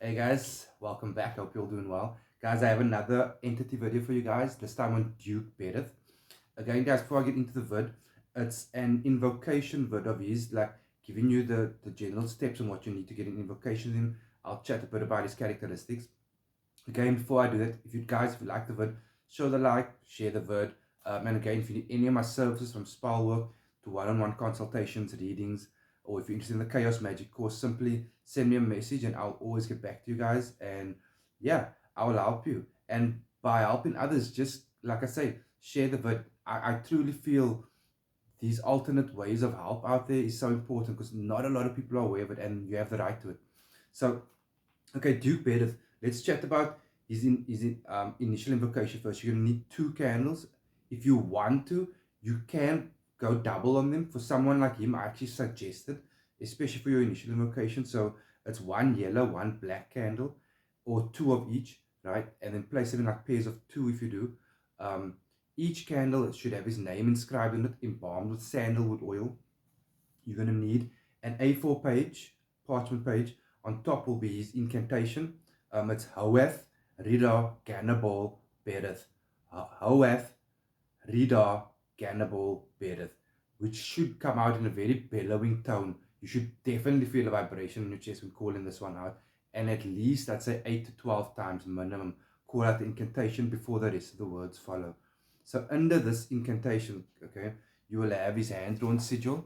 Hey guys, welcome back. Hope you're all doing well. Guys, I have another entity video for you guys, this time on Duke Berith. Again, guys, before I get into the vid, it's an invocation vid of his, like giving you the general steps on what you need to get an invocation in. I'll chat a bit about his characteristics. Again, before I do that, if you like the vid, show the like, share the vid. And again, if you need any of my services from spell work to one-on-one consultations, readings, or if you're interested in the Chaos Magic course, simply send me a message and I'll always get back to you guys. And yeah, I will help you. And by helping others, just like I say, share the vid. I truly feel these alternate ways of help out there is so important because not a lot of people are aware of it and you have the right to it. So, okay, Duke Berith, let's chat about his initial invocation first. You're going to need 2 candles. If you want to, you can go double on them. For someone like him, I actually suggested, especially for your initial invocation. So it's 1 yellow, 1 black candle, or 2 of each, right? And then place them in like pairs of 2 if you do. Um, each candle should have his name inscribed in it, embalmed with sandalwood oil. You're going to need an A4 page, parchment page. On top will be his incantation. It's Hoath, Rida, Ganabal, Berith. Hoath, Rida, Ganabal, Berith. Which should come out in a very bellowing tone. You should definitely feel a vibration in your chest when calling this one out. And at least, I'd say 8 to 12 times minimum, call out the incantation before the rest of the words follow. So under this incantation, okay, you will have his hand-drawn sigil,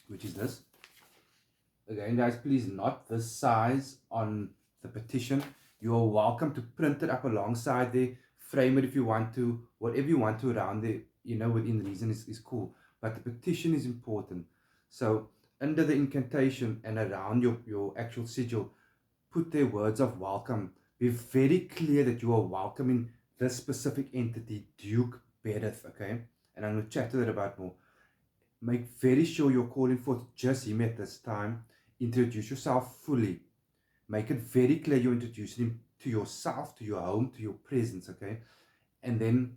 which is this. Again, guys, please not this size on the petition. You're welcome to print it up alongside there, frame it if you want to, whatever you want to around there, within reason is cool. But the petition is important. So under the incantation and around your actual sigil, put their words of welcome. Be very clear that you are welcoming this specific entity, Duke Berith, okay? And I'm going to chat to that about more. Make very sure you're calling forth just him at this time. Introduce yourself fully. Make it very clear you're introducing him to yourself, to your home, to your presence, okay? And then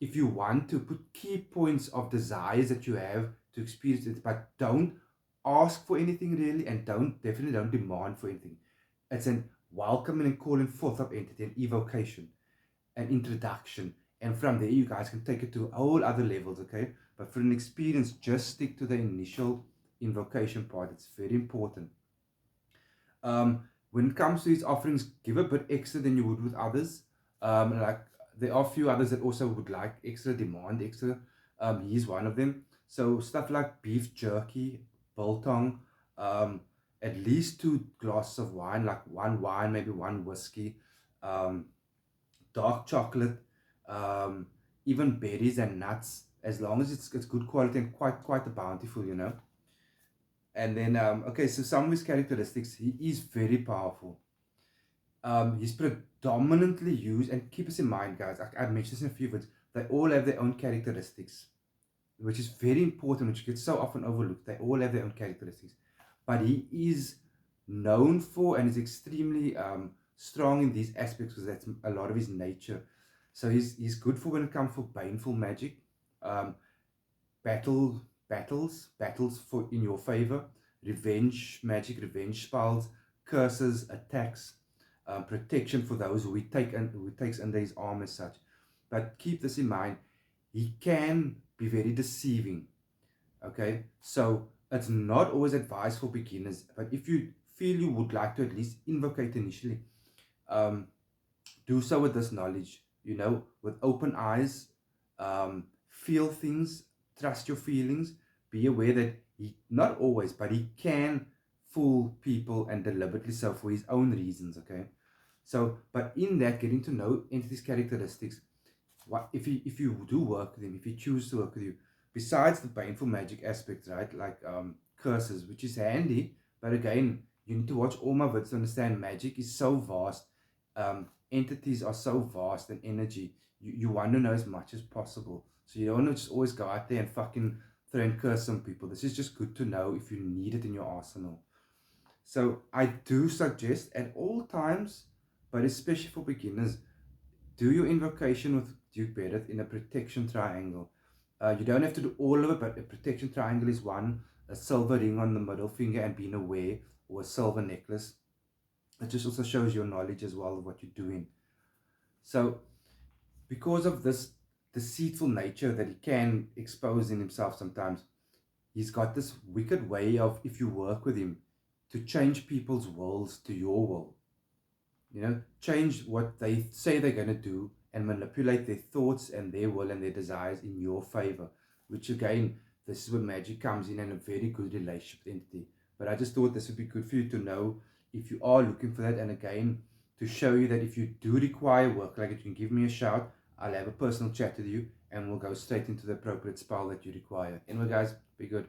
if you want to, put key points of desires that you have to experience it, but don't ask for anything really, and definitely don't demand for anything. It's an welcoming and calling forth of entity, an evocation, an introduction. And from there, you guys can take it to all other levels, okay? But for an experience, just stick to the initial invocation part. It's very important. When it comes to these offerings, give a bit extra than you would with others. Like there are a few others that also would like extra, demand extra. He's one of them. So stuff like beef jerky, biltong, at least 2 glasses of wine, like 1 wine, maybe 1 whiskey, um, dark chocolate, even berries and nuts, as long as it's good quality and quite a bountiful. And then okay, so some of his characteristics, he is very powerful. He's predominantly used, and keep this in mind, guys. I mentioned this in a few words. They all have their own characteristics, which is very important, which gets so often overlooked. They all have their own characteristics, but he is known for and is extremely strong in these aspects because that's a lot of his nature. So he's good for when it comes for baneful magic, um, battles for in your favor, revenge magic, revenge spells, curses, attacks, protection for those who takes under his arm as such. But keep this in mind, he can be very deceiving. Okay, so it's not always advised for beginners, but if you feel you would like to at least invocate initially, um, do so with this knowledge, with open eyes, feel things, trust your feelings, be aware that he, not always, but he can fool people and deliberately so for his own reasons, okay? So, but in that, getting to know entities' characteristics, what if you do work with him, if you choose to work with you, besides the painful magic aspect, right, like curses, which is handy, but again, you need to watch all my vids to understand magic is so vast. Entities are so vast and energy. You want to know as much as possible. So you don't want to just always go out there and fucking throw and curse some people. This is just good to know if you need it in your arsenal. So I do suggest at all times, but especially for beginners, do your invocation with Duke Berith in a protection triangle. You don't have to do all of it, but a protection triangle is one, a silver ring on the middle finger and being aware, or a silver necklace. it just also shows your knowledge as well of what you're doing. So because of this deceitful nature that he can expose in himself sometimes, he's got this wicked way of, if you work with him, to change people's wills to your will. You know, change what they say they're going to do and manipulate their thoughts and their will and their desires in your favor. Which again, this is where magic comes in, and a very good relationship entity. But I just thought this would be good for you to know if you are looking for that. And again, to show you that if you do require work like it, you can give me a shout. I'll have a personal chat with you and we'll go straight into the appropriate spell that you require. Anyway, guys, be good.